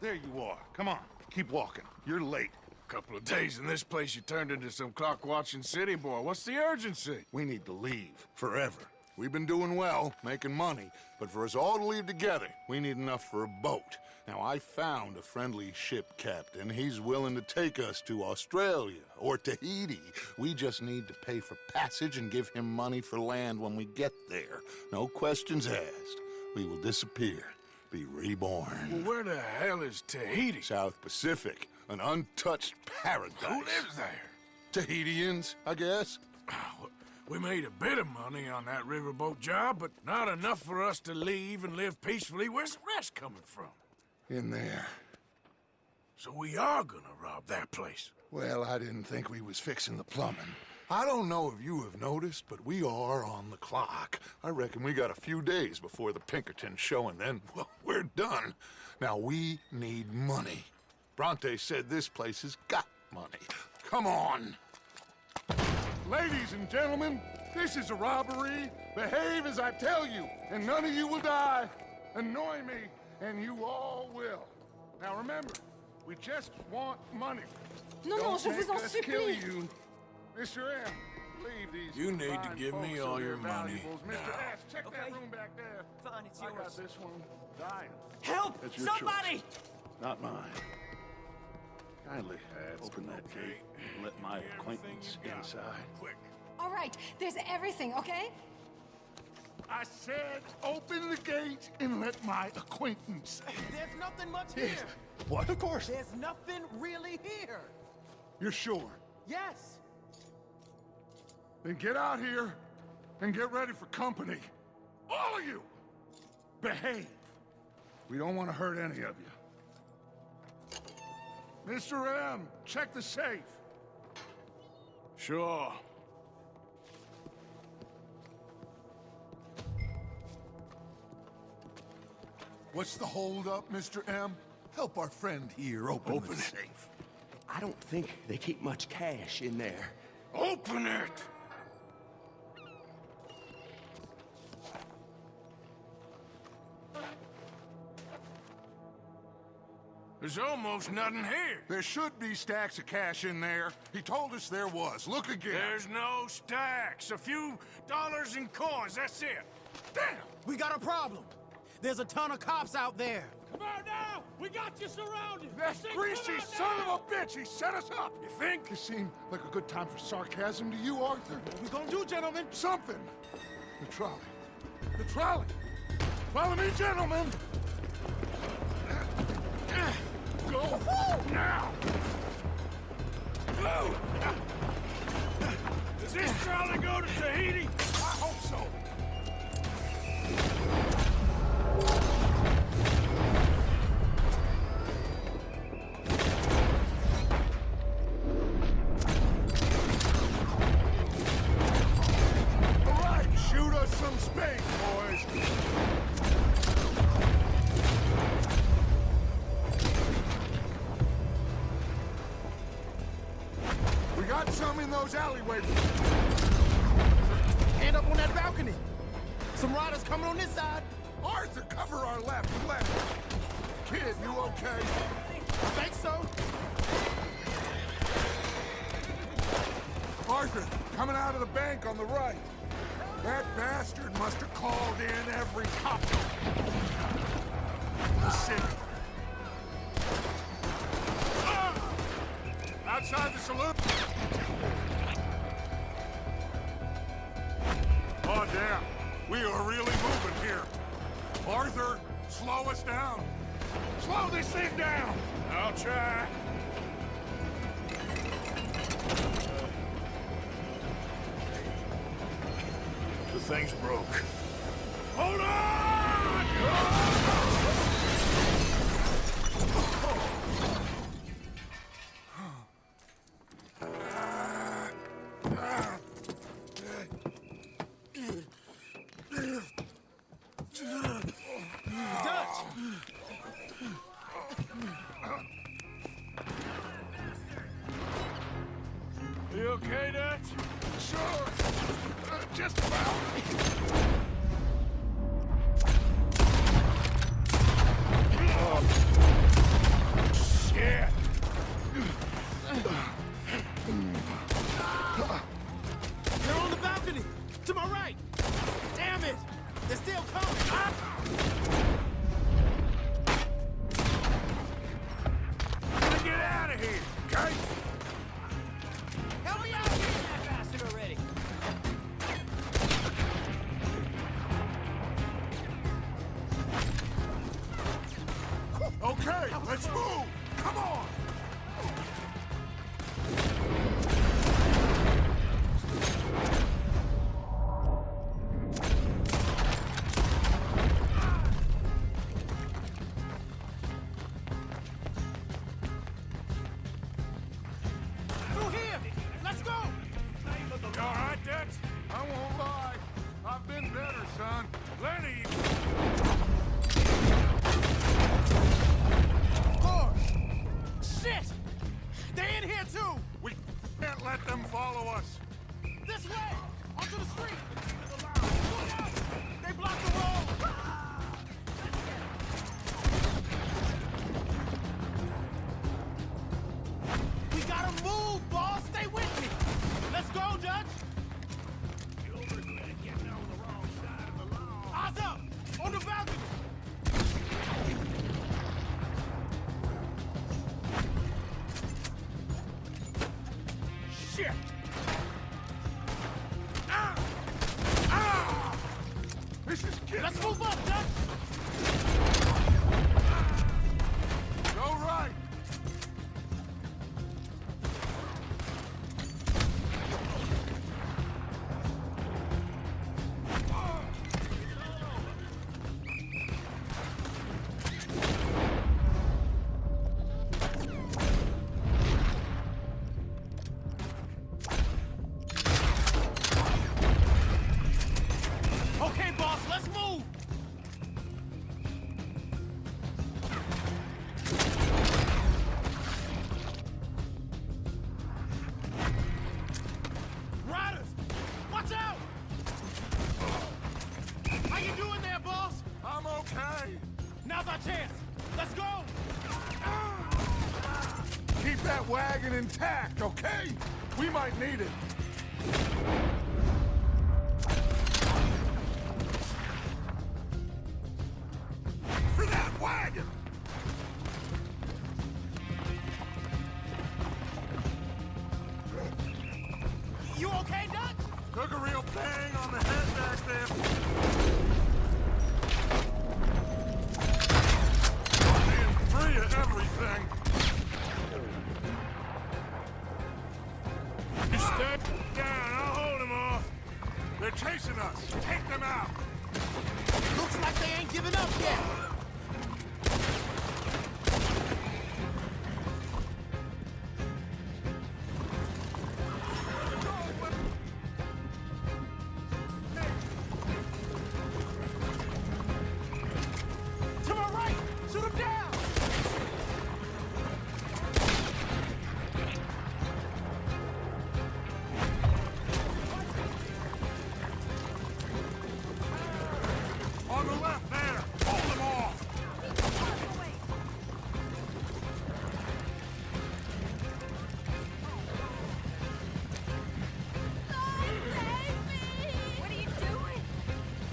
There you are. Come on, keep walking. You're late. Couple of days in this place, you turned into some clock-watching city boy. What's the urgency? We need to leave. Forever. We've been doing well, making money, but for us all to leave together, we need enough for a boat. Now, I found a friendly ship captain. He's willing to take us to Australia or Tahiti. We just need to pay for passage and give him money for land when we get there. No questions asked. We will disappear, be reborn. Well, where the hell is Tahiti? South Pacific, an untouched paradise. Who lives there? Tahitians, I guess. We made a bit of money on that riverboat job, but not enough for us to leave and live peacefully. Where's the rest coming from? In there. So we are gonna rob that place. Well, I didn't think we was fixing the plumbing. I don't know if you have noticed, but we are on the clock. I reckon we got a few days before the Pinkertons show, and then, well, we're done. Now, we need money. Bronte said this place has got money. Come on. Ladies and gentlemen, this is a robbery. Behave as I tell you, and none of you will die. Annoy me, and you all will. Now remember, we just want money. Non, non, je vous en supplie. You. Mr. M, leave these. You need to fine give me folks all and your their money valuables. Mr. now. S, check that room back there. Fine, it's I got yours. this one dying. Help! That's your Somebody! choice, not mine. Kindly open that gate and let my acquaintance inside. Quick. All right, there's everything, okay? I said open the gate and let my acquaintance in. There's nothing much here. What? Of course. There's nothing really here. You're sure? Yes. Then get out here and get ready for company. All of you! Behave. We don't want to hurt any of you. Mr. M, check the safe. Sure. What's the holdup, Mr. M? Help our friend here open the safe. I don't think they keep much cash in there. Open it! There's almost nothing here. There should be stacks of cash in there. He told us there was. Look again. There's no stacks. A few dollars in coins, that's it. Damn! We got a problem. There's a ton of cops out there. Come on now! We got you surrounded! That greasy son of a bitch! He set us up! You think? It seemed like a good time for sarcasm to you, Arthur. What we gonna do, gentlemen? Something! The trolley. The trolley! Follow me, gentlemen! Go! Now! Go! Does this trolley go to Tahiti? I hope so! All right, shoot us some space, boys! We got some in those alleyways. Hand up on that balcony. Some riders coming on this side. Arthur, cover our left. Kid, you okay? I think so. Arthur, coming out of the bank on the right. That bastard must have called in every cop in the city. Outside the saloon. Oh, damn. We are really moving here. Arthur, slow us down. Slow this thing down. I'll try. The thing's broke. Hold on! You okay, Dutch? Sure. Just about. Okay, let's move! Come on! Through here! Let's go! You all right, Dutch? I won't lie. I've been better, son. Plenty. Course! Shit! They're in here too! We can't let them follow us. This way! Onto the street! Look out! They blocked the road! We gotta move, boss! Stay with me! Let's go, Judge! Eyes up! On the balcony! Shit! This is getting... Let's move up, Judge! Go right! Okay, boss, let's move! Riders! Watch out! How you doing there, boss? I'm okay. Now's our chance! Let's go! Keep that wagon intact, okay? We might need it. For that wagon! You okay, Doc? Took a real bang on the head back there. Being free of everything. You step down. I'll hold him off. They're chasing us. Take them out. Looks like they ain't giving up yet. To my right! Shoot him down! On the left there. Hold them off. What are you doing?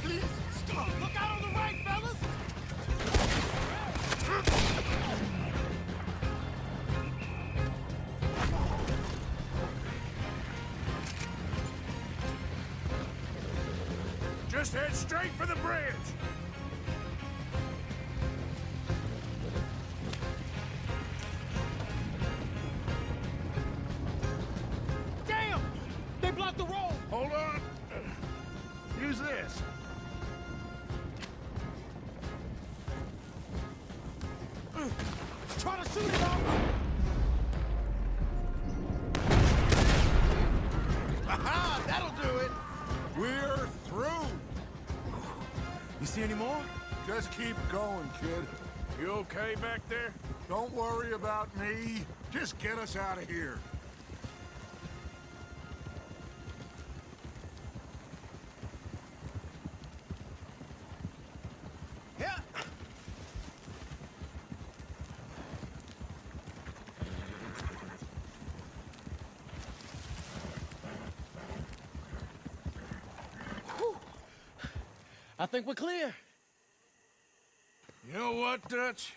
Please, stop! Look out on the right, fellas! Just head straight for the bridge. Damn! They blocked the road! Hold on. Use this. Try to shoot it off! Aha! That'll do it! We're through. You see any more? Just keep going, kid. You okay back there? Don't worry about me. Just get us out of here. Yeah. Whew. I think we're clear. You know what, Dutch?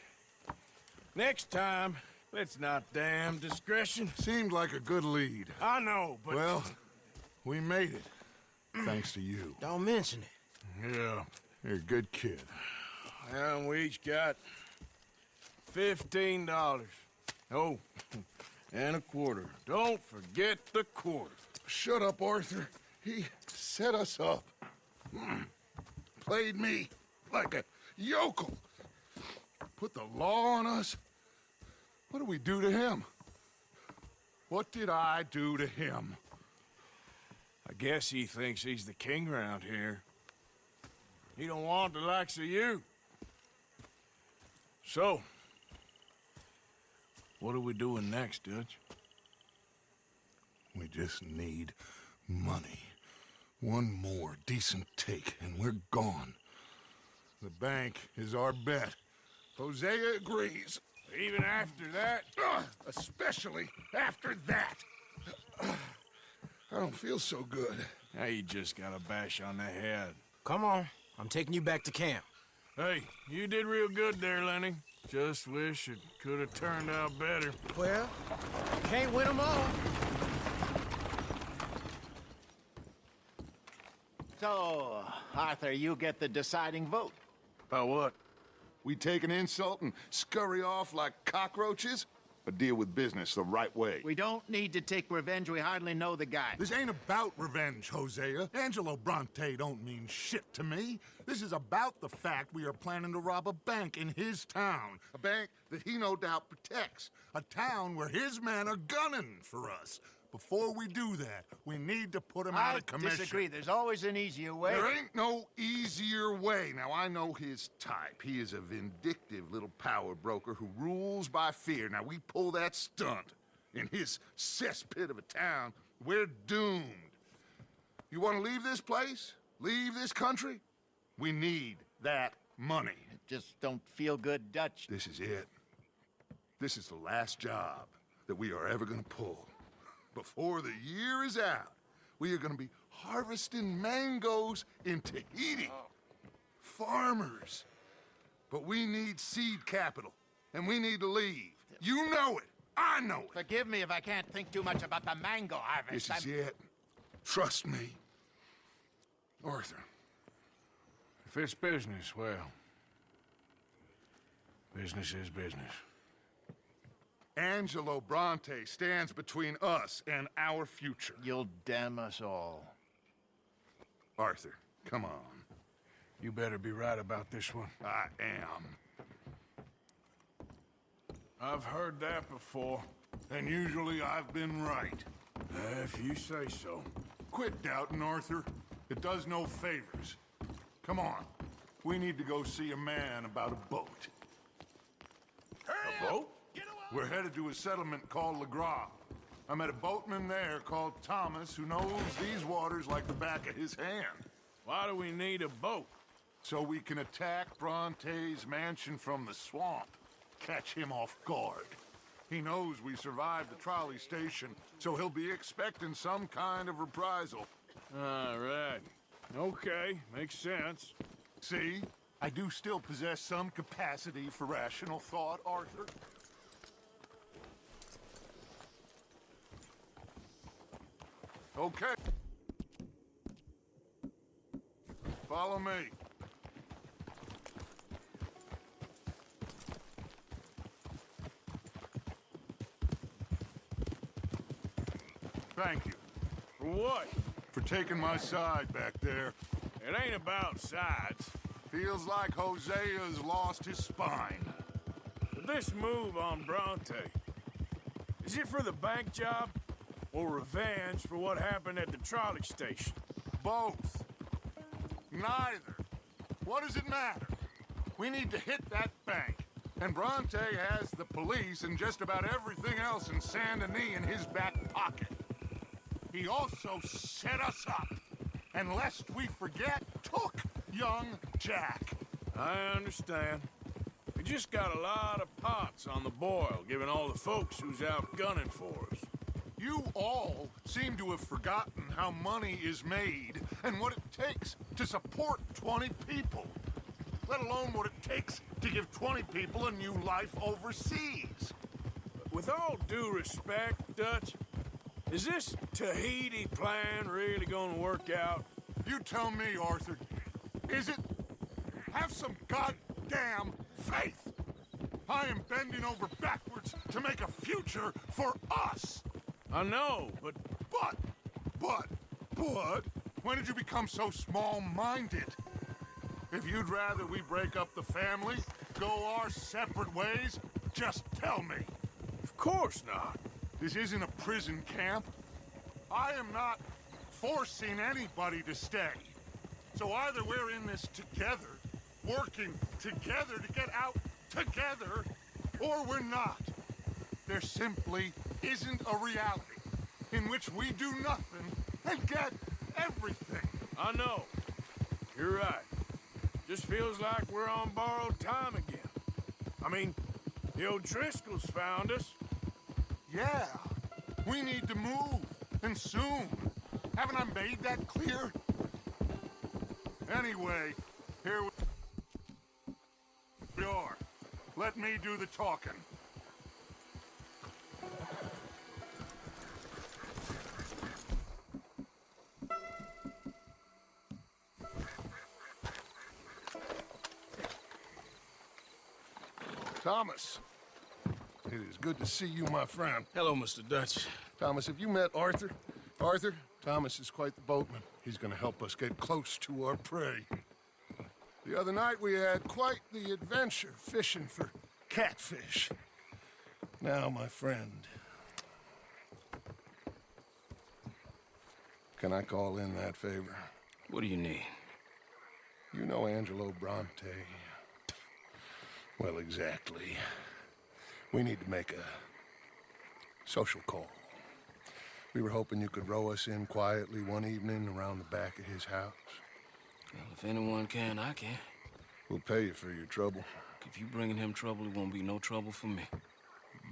Next time, let's not damn discretion. Seemed like a good lead. I know, but... Well, we made it. Thanks to you. Don't mention it. Yeah. You're a good kid. Well, we each got $15. Oh, and a quarter. Don't forget the quarter. Shut up, Arthur. He set us up. Played me like a yokel. Put the law on us. What did we do to him? What did I do to him? I guess he thinks he's the king around here. He don't want the likes of you. So, what are we doing next, Dutch? We just need money. One more decent take, and we're gone. The bank is our bet. Hosea agrees. Even after that? Especially after that. I don't feel so good. Now you just got a bash on the head. Come on, I'm taking you back to camp. Hey, you did real good there, Lenny. Just wish it could have turned out better. Well, can't win them all. So, Arthur, you get the deciding vote. About what? We take an insult and scurry off like cockroaches? Or deal with business the right way? We don't need to take revenge. We hardly know the guy. This ain't about revenge, Hosea. Angelo Bronte don't mean shit to me. This is about the fact we are planning to rob a bank in his town. A bank that he no doubt protects. A town where his men are gunning for us. Before we do that, we need to put him out I of commission. disagree. There's always an easier way. There ain't no easier way. Now, I know his type. He is a vindictive little power broker who rules by fear. Now, we pull that stunt in his cesspit of a town, we're doomed. You want to leave this place? Leave this country? We need that money. Just don't feel good, Dutch. This is it. This is the last job that we are ever going to pull. Before the year is out, we are going to be harvesting mangoes in Tahiti. Farmers. But we need seed capital, and we need to leave. You know it. I know it. Forgive me if I can't think too much about the mango harvest. This is it. Trust me. Arthur. If it's business, well, business is business. Angelo Bronte stands between us and our future. You'll damn us all. Arthur, come on. You better be right about this one. I am. I've heard that before. And usually I've been right. If you say so. Quit doubting, Arthur. It does no favors. Come on. We need to go see a man about a boat. A boat? We're headed to a settlement called Le Gras. I met a boatman there called Thomas who knows these waters like the back of his hand. Why do we need a boat? So we can attack Bronte's mansion from the swamp. Catch him off guard. He knows we survived the trolley station, so he'll be expecting some kind of reprisal. All right. Okay, makes sense. See? I do still possess some capacity for rational thought, Arthur. Okay. Follow me. Thank you. For what? For taking my side back there. It ain't about sides. Feels like Hosea's lost his spine. This move on Bronte, is it for the bank job or revenge for what happened at the trolley station? Both. Neither. What does it matter? We need to hit that bank. And Bronte has the police and just about everything else in Saint Denis in his back pocket. He also set us up. And lest we forget, took young Jack. I understand. We just got a lot of pots on the boil, given all the folks who's out gunning for us. You all seem to have forgotten how money is made and what it takes to support 20 people. Let alone what it takes to give 20 people a new life overseas. With all due respect, Dutch, is this Tahiti plan really gonna work out? You tell me, Arthur. Is it? Have some goddamn faith. I am bending over backwards to make a future for us. I know, but But, when did you become so small-minded? If you'd rather we break up the family, go our separate ways, just tell me. of course not. This isn't a prison camp. I am not forcing anybody to stay. So either we're in this together, working together to get out together, or we're not. There simply isn't a reality in which we do nothing and get everything. I know. You're right. Just feels like we're on borrowed time again. I mean, the O'Driscolls found us. Yeah, we need to move, and soon. Haven't I made that clear? Anyway, here we are. Let me do the talking. Thomas, it is good to see you, my friend. Hello, Mr. Dutch. Thomas, have you met Arthur? Arthur, Thomas is quite the boatman. He's gonna help us get close to our prey. The other night we had quite the adventure fishing for catfish. Now, my friend, can I call in that favor? What do you need? You know Angelo Bronte. Well, exactly. We need to make a social call. We were hoping you could row us in quietly one evening around the back of his house. Well, if anyone can, I can. We'll pay you for your trouble. If you bringing him trouble, it won't be no trouble for me.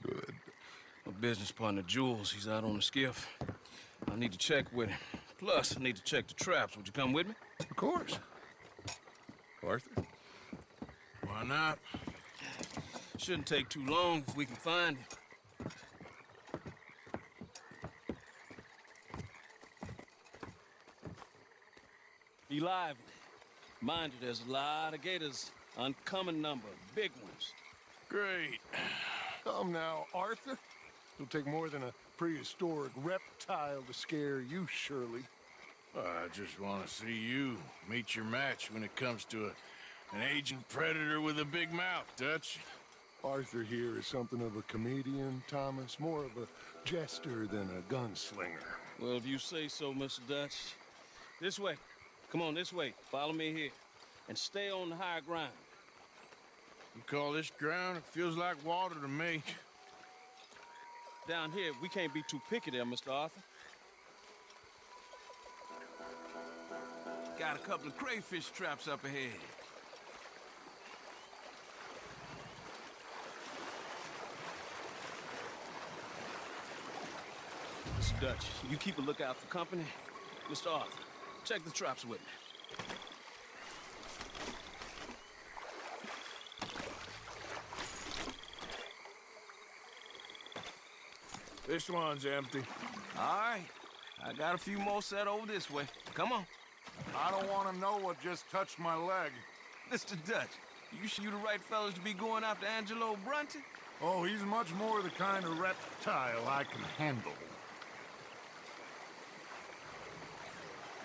Good. My business partner, Jules, he's out on the skiff. I need to check with him. Plus, I need to check the traps. Would you come with me? Of course. Arthur? Why not? Shouldn't take too long if we can find him. Be lively. Mind you, there's a lot of gators. Uncommon number. Big ones. Great. Come now, Arthur. It'll take more than a prehistoric reptile to scare you, surely. I just want to see you meet your match when it comes to an aging predator with a big mouth, Dutch. Arthur here is something of a comedian, Thomas. More of a jester than a gunslinger. Well, if you say so, Mr. Dutch. This way. Come on, this way. Follow me here. And stay on the high ground. You call this ground? It feels like water to me. Down here, we can't be too picky there, Mr. Arthur. Got a couple of crayfish traps up ahead. Mr. Dutch, you keep a lookout for company. Mr. Arthur, check the traps with me. This one's empty. All right. I got a few more set over this way. Come on. I don't want to know what just touched my leg. Mr. Dutch, you sure you the right fellas to be going after Angelo Bronte? Oh, he's much more the kind of reptile I can handle.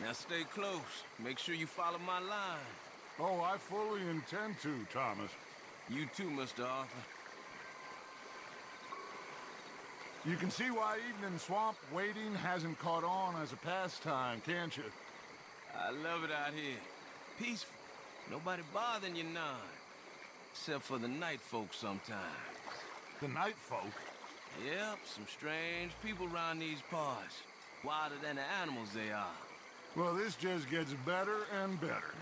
Now stay close. Make sure you follow my line. Oh, I fully intend to, Thomas. You too, Mr. Arthur. You can see why evening swamp wading hasn't caught on as a pastime, can't you? I love it out here. Peaceful. Nobody bothering you none. Except for the night folk sometimes. The night folk? Yep, some strange people around these parts. Wilder than the animals they are. Well, this just gets better and better.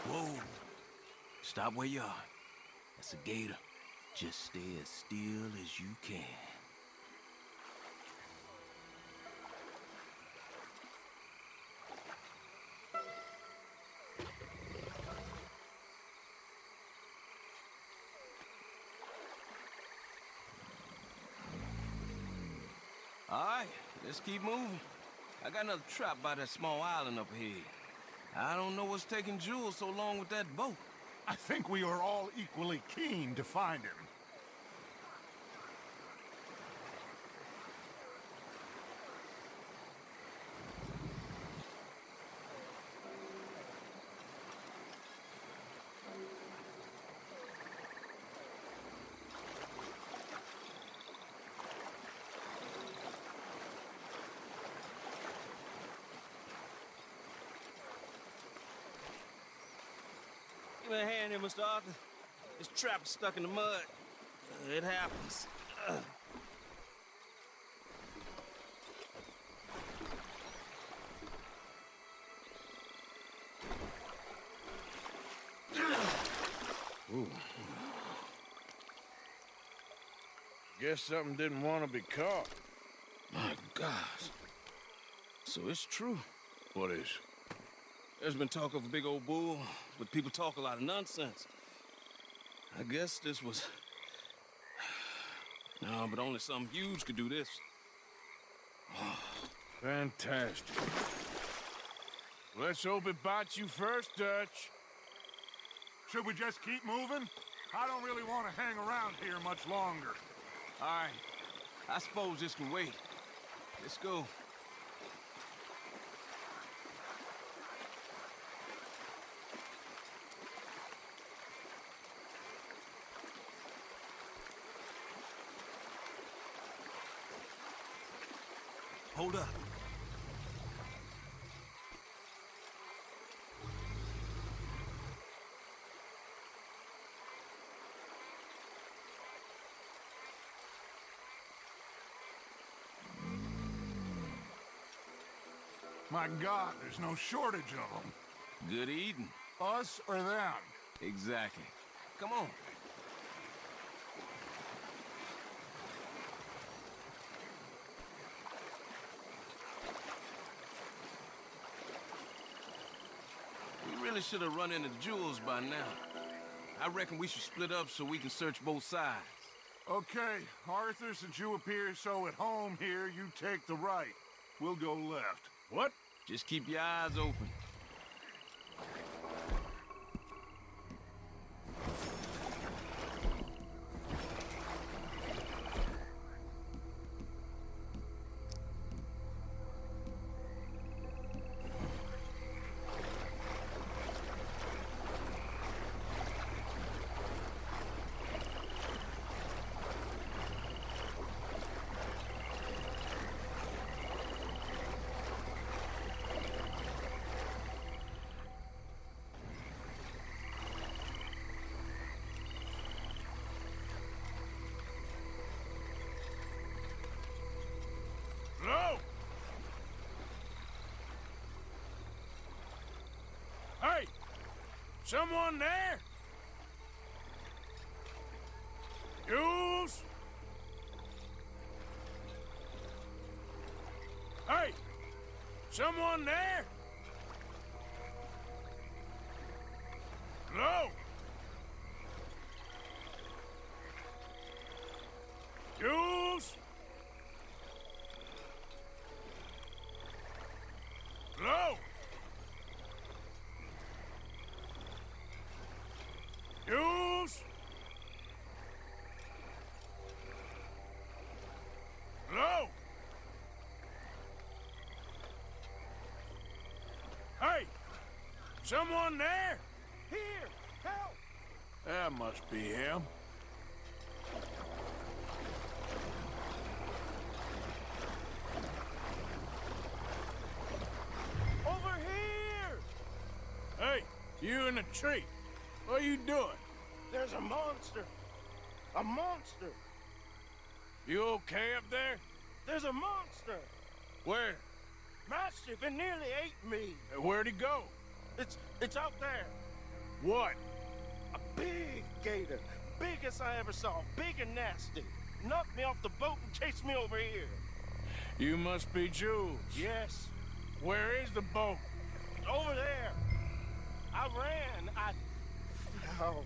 Whoa. Stop where you are. That's a gator. Just stay as still as you can. All right, let's keep moving. I got another trap by that small island up ahead. I don't know what's taking Jules so long with that boat. I think we are all equally keen to find him. Give me a hand here, Mr. Arthur. This trap is stuck in the mud. It happens. Guess something didn't want to be caught. My gosh. So it's true. What is? There's been talk of a big old bull, but people talk a lot of nonsense. I guess this was... No, but only something huge could do this. Fantastic. Let's hope it bites you first, Dutch. Should we just keep moving? I don't really want to hang around here much longer. All right. I suppose this can wait. Let's go. Hold up. My God, there's no shortage of them. Good eating. Us or them? Exactly. Come on. We really should have run into Jules by now. I reckon we should split up so we can search both sides. Okay, Arthur, since you appear so at home here, you take the right. We'll go left. What? Just keep your eyes open. Hello? Hey! Someone there? Jules? Hey! Someone there? Hello? Jules? Hello? Jules? Hello? Hey! Someone there? Here! Help! That must be him. Over here! Hey, you in the tree. What are you doing? There's a monster! A monster! You okay up there? There's a monster! Where? Massive, it nearly ate me! Where'd he go? It's out there! What? A big gator! Biggest I ever saw, big and nasty! Knocked me off the boat and chased me over here! You must be Jules. Yes, Where is the boat? over there! I ran, Oh,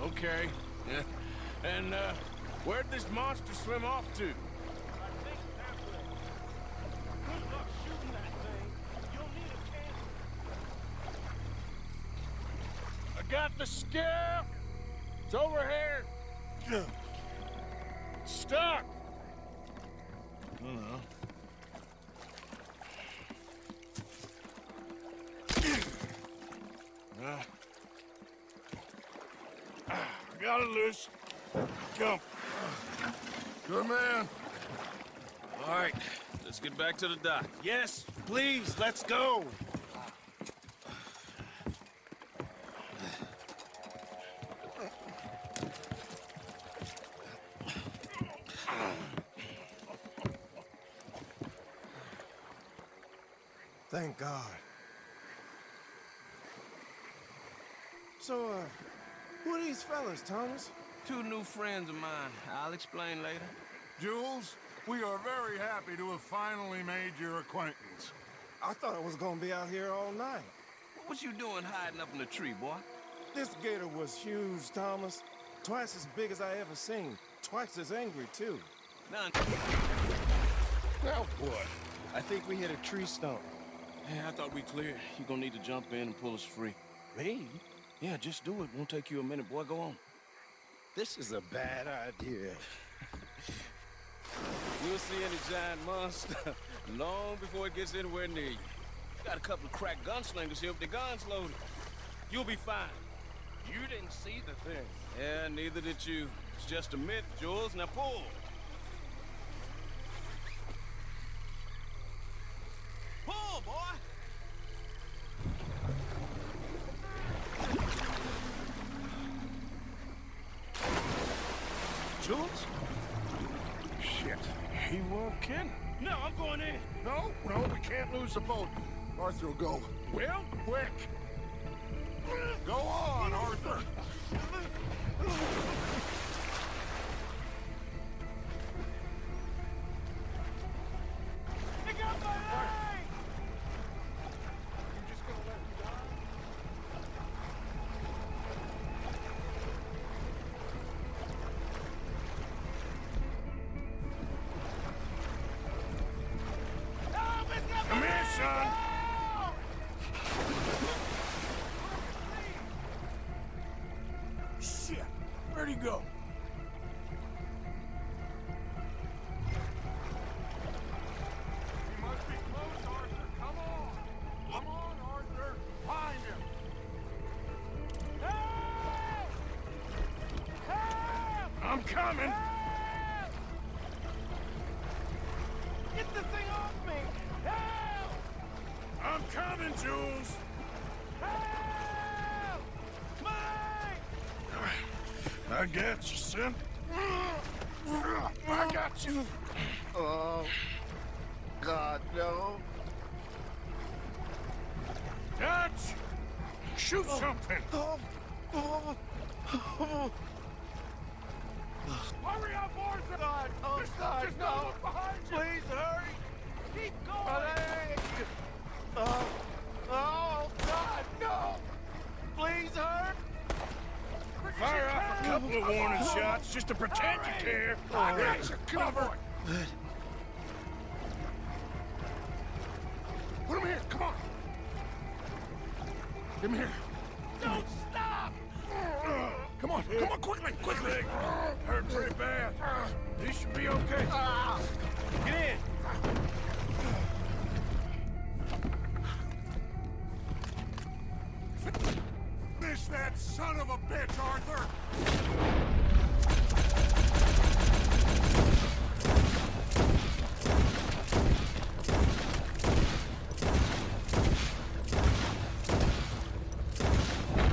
Okay. Yeah. And, where'd this monster swim off to? got the skiff? It's over here. It's stuck. Got it loose. Jump. Good man. All right, let's get back to the dock. Yes, please, let's go. Thank God. So, who are these fellas, Thomas? Two new friends of mine. I'll explain later. Jules, we are very happy to have finally made your acquaintance. I thought I was gonna be out here all night. What you doing hiding up in the tree, boy? This gator was huge, Thomas. Twice as big as I ever seen. Twice as angry, too. Now, Now what? I think we hit a tree stump. yeah, I thought we cleared. You gonna need to jump in and pull us free. Me? Yeah, just do it. Won't take you a minute, boy. Go on. This is a bad idea. You'll see any giant monster long before it gets anywhere near you. Got a couple of crack gunslingers here with their guns loaded. You'll be fine. You didn't see the thing. Yeah, neither did you. It's just a myth, Jules. Now pull. Pull, boy! Jules? Shit. He won't kidding. No, I'm going in. No, we can't lose the boat. Arthur will go. Well, Quick! Go on, Arthur! pick up my leg! You just gonna let me die? Come here, son. Shit. Where'd he go? He must be close, Arthur. Come on! Come on, Arthur! Find him! I'm coming. Get this thing off me! Help! I'm coming, Jules. Help! Mike! I got you, son. I got you. Oh, God, no. Dutch! Shoot something. Hurry up, Arthur! God, oh, God, no! Please, hurry! Keep going! Oh, God, no! Please, hurry! Fire off a couple of warning shots just to pretend you care. I got you covered! Put him here, come on! Give him here. Don't stop! Come on, quickly! Leg hurt pretty bad. He should be okay. Get in! Finish that son of a bitch, Arthur!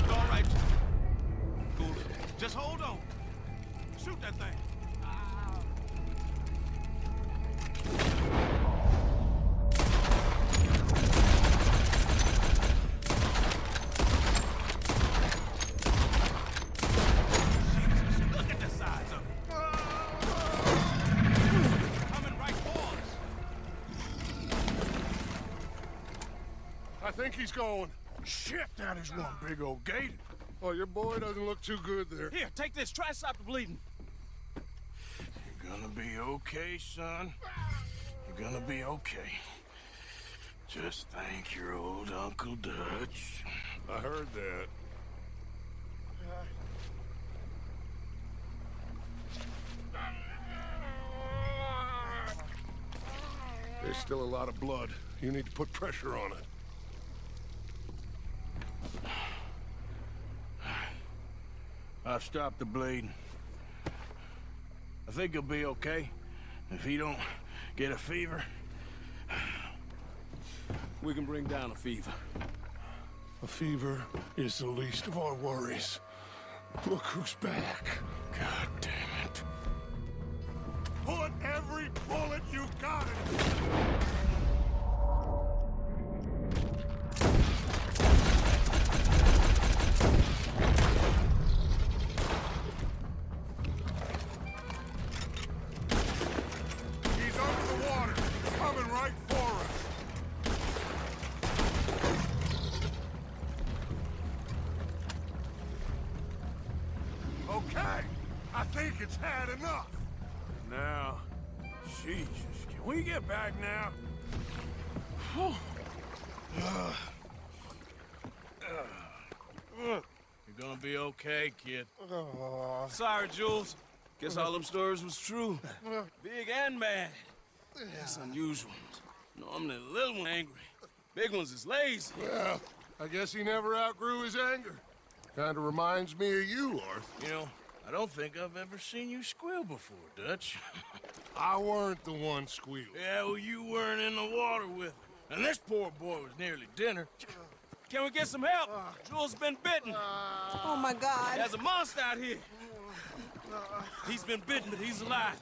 All right. Cool. Just hold on. Shoot that thing. Jesus, look at the size of it. Coming right for us. I think he's going. Shit, that is one big old gator. Oh, your boy doesn't look too good there. Here, take this. Try and stop the bleeding. You're gonna be okay, son. You're gonna be okay. Just thank your old Uncle Dutch. I heard that. Still a lot of blood. You need to put pressure on it. I've stopped the bleeding. I think he'll be okay. If he don't get a fever, We can bring down a fever. A fever is the least of our worries. Look who's back. God damn it. Put every bullet you got in it. He's under the water, coming right for us. Okay, I think it's had enough. Now, Jesus, can we get back now? You're gonna be okay, kid. Sorry, Jules. Guess all them stories was true. Big and bad. That's unusual. Normally the little one angry. Big ones is lazy. Well, I guess he never outgrew his anger. Kinda reminds me of you, Arthur. You know, I don't think I've ever seen you squeal before, Dutch. I weren't the one squealing. Yeah, well, you weren't in the water with him. And this poor boy was nearly dinner. Can we get some help? Jules been bitten. Oh my God. There's a monster out here. He's been bitten, but he's alive.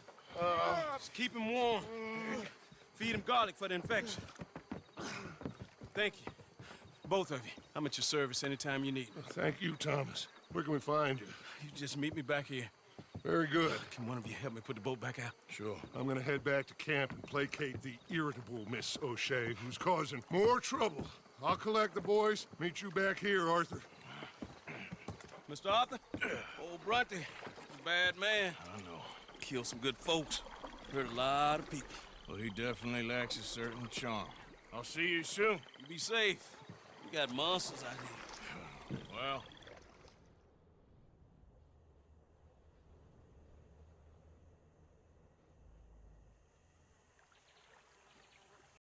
Just keep him warm. Feed him garlic for the infection. Thank you. Both of you. I'm at your service anytime you need me. Thank you, Thomas. Where can we find you? You just meet me back here. Very good. Can one of you help me put the boat back out? Sure. I'm gonna head back to camp and placate the irritable Miss O'Shea, who's causing more trouble. I'll collect the boys. Meet you back here, Arthur. Mr. Arthur? Old Brunty. Bad man. I know. Killed some good folks. Hurt a lot of people. Well, he definitely lacks a certain charm. I'll see you soon. You be safe. We got monsters out here. Well,